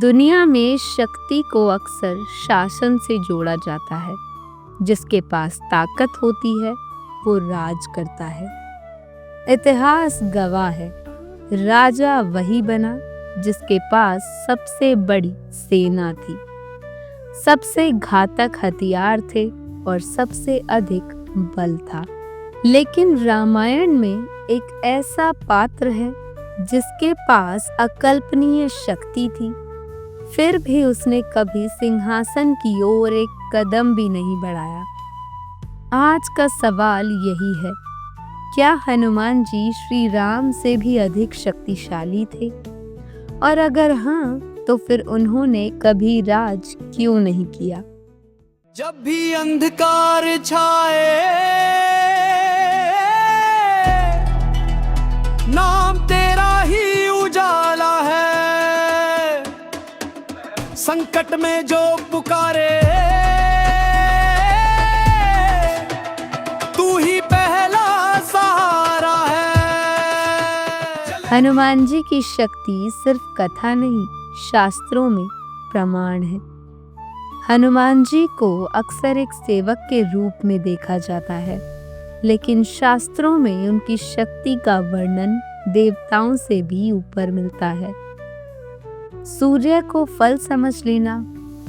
दुनिया में शक्ति को अक्सर शासन से जोड़ा जाता है। जिसके पास ताकत होती है वो राज करता है। इतिहास गवाह है, राजा वही बना जिसके पास सबसे बड़ी सेना थी, सबसे घातक हथियार थे और सबसे अधिक बल था। लेकिन रामायण में एक ऐसा पात्र है जिसके पास अकल्पनीय शक्ति थी, फिर भी उसने कभी सिंहासन की ओर एक कदम भी नहीं बढ़ाया। आज का सवाल यही है, क्या हनुमान जी श्री राम से भी अधिक शक्तिशाली थे? और अगर हाँ, तो फिर उन्होंने कभी राज क्यों नहीं किया? जब भी अंधकार छाए, नाम तेरा ही उजाला है। संकट में जो पुकारे, तू ही पहला सहारा है। हनुमान जी की शक्ति सिर्फ कथा नहीं, शास्त्रों में प्रमाण है। हनुमान जी को अक्सर एक सेवक के रूप में देखा जाता है, लेकिन शास्त्रों में उनकी शक्ति का वर्णन देवताओं से भी ऊपर मिलता है। सूर्य को फल समझ लेना।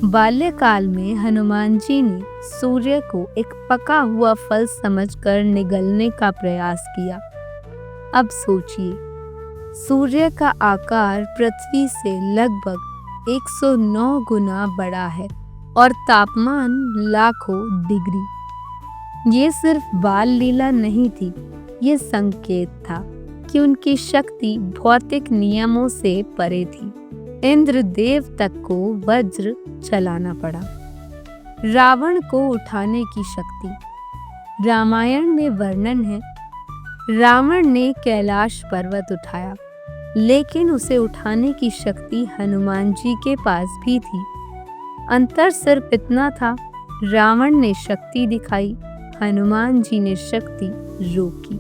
बाल्यकाल में हनुमान जी ने सूर्य को एक पका हुआ फल समझकर निगलने का प्रयास किया। अब सोचिए, सूर्य का आकार पृथ्वी से लगभग 109 गुना बड़ा है और तापमान लाखों डिग्री। ये सिर्फ बाल लीला नहीं थी, ये संकेत था कि उनकी शक्ति भौतिक नियमों से परे थी। इंद्रदेव तक को वज्र चलाना पड़ा। रावण को उठाने की शक्ति। रामायण में वर्णन है, रावण ने कैलाश पर्वत उठाया, लेकिन उसे उठाने की शक्ति हनुमान जी के पास भी थी। अंतर सिर्फ इतना था, रावण ने शक्ति दिखाई, हनुमान जी ने शक्ति रोकी।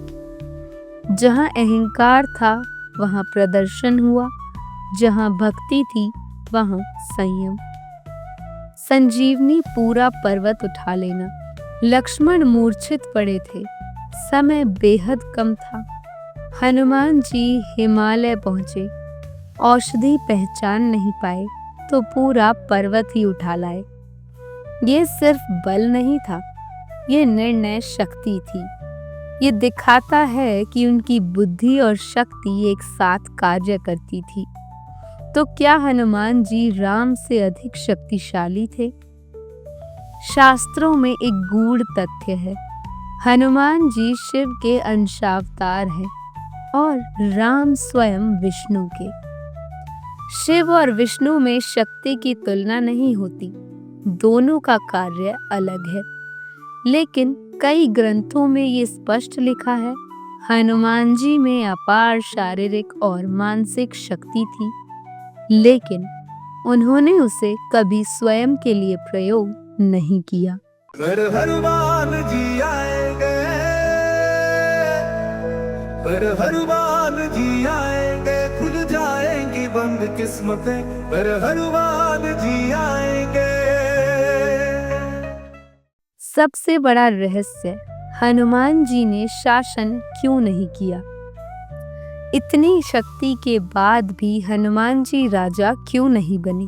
जहां अहंकार था वहां प्रदर्शन हुआ, जहां भक्ति थी वहां संयम। संजीवनी पूरा पर्वत उठा लेना। लक्ष्मण मूर्छित पड़े थे, समय बेहद कम था। हनुमान जी हिमालय पहुंचे, औषधि पहचान नहीं पाए तो पूरा पर्वत ही उठा लाए। ये सिर्फ बल नहीं था, ये निर्णय शक्ति थी। ये दिखाता है कि उनकी बुद्धि और शक्ति एक साथ कार्य करती थी। तो क्या हनुमान जी राम से अधिक शक्तिशाली थे? शास्त्रों में एक गूढ़ तथ्य है, हनुमान जी शिव के अंशावतार हैं और राम स्वयं विष्णु के। शिव और विष्णु में शक्ति की तुलना नहीं होती, दोनों का कार्य अलग है। लेकिन कई ग्रंथों में ये स्पष्ट लिखा है, हनुमान जी में अपार शारीरिक और मानसिक शक्ति थी, लेकिन उन्होंने उसे कभी स्वयं के लिए प्रयोग नहीं किया। पर हनुमान जी आएंगे, पर हनुमान जी आएंगे, खुल जाएंगी बंद किस्मतें, पर हनुमान जी आएंगे। सबसे बड़ा रहस्य, हनुमान जी ने शासन क्यों नहीं किया? इतनी शक्ति के बाद भी हनुमान जी राजा क्यों नहीं बने?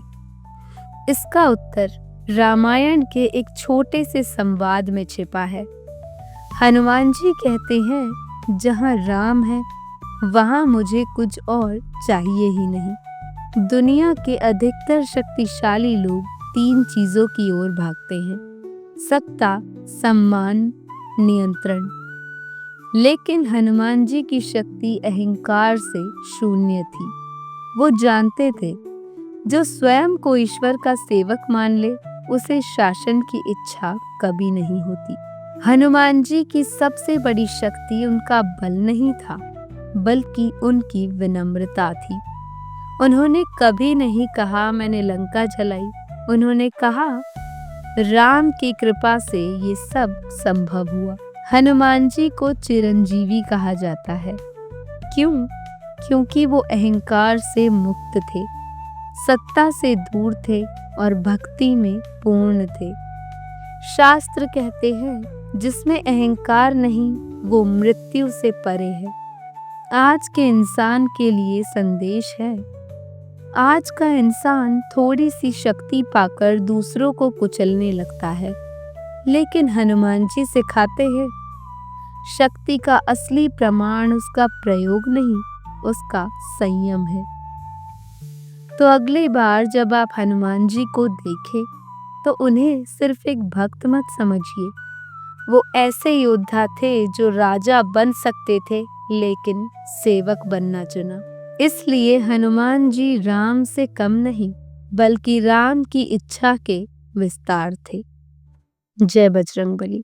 इसका उत्तर रामायण के एक छोटे से संवाद में छिपा है। हनुमान जी कहते हैं, जहां राम है वहां मुझे कुछ और चाहिए ही नहीं। दुनिया के अधिकतर शक्तिशाली लोग 3 चीजों की ओर भागते हैं, सत्ता, सम्मान, नियंत्रण। लेकिन हनुमान जी की शक्ति अहंकार से शून्य थी। वो जानते थे, जो स्वयं को ईश्वर का सेवक मान ले उसे शासन की इच्छा कभी नहीं होती। हनुमान जी की सबसे बड़ी शक्ति उनका बल नहीं था, बल्कि उनकी विनम्रता थी। उन्होंने कभी नहीं कहा मैंने लंका जलाई, उन्होंने कहा राम की कृपा से ये सब संभव हुआ। हनुमान जी को चिरंजीवी कहा जाता है। क्यों? क्योंकि वो अहंकार से मुक्त थे, सत्ता से दूर थे और भक्ति में पूर्ण थे। शास्त्र कहते हैं जिसमें अहंकार नहीं वो मृत्यु से परे है। आज के इंसान के लिए संदेश है। आज का इंसान थोड़ी सी शक्ति पाकर दूसरों को कुचलने लगता है, लेकिन हनुमान जी सिखाते हैं शक्ति का असली प्रमाण उसका प्रयोग नहीं, उसका संयम है। तो अगली बार जब आप हनुमान जी को देखें तो उन्हें सिर्फ एक भक्त मत समझिए। वो ऐसे योद्धा थे जो राजा बन सकते थे लेकिन सेवक बनना चुना। इसलिए हनुमान जी राम से कम नहीं बल्कि राम की इच्छा के विस्तार थे। जय बजरंगबली।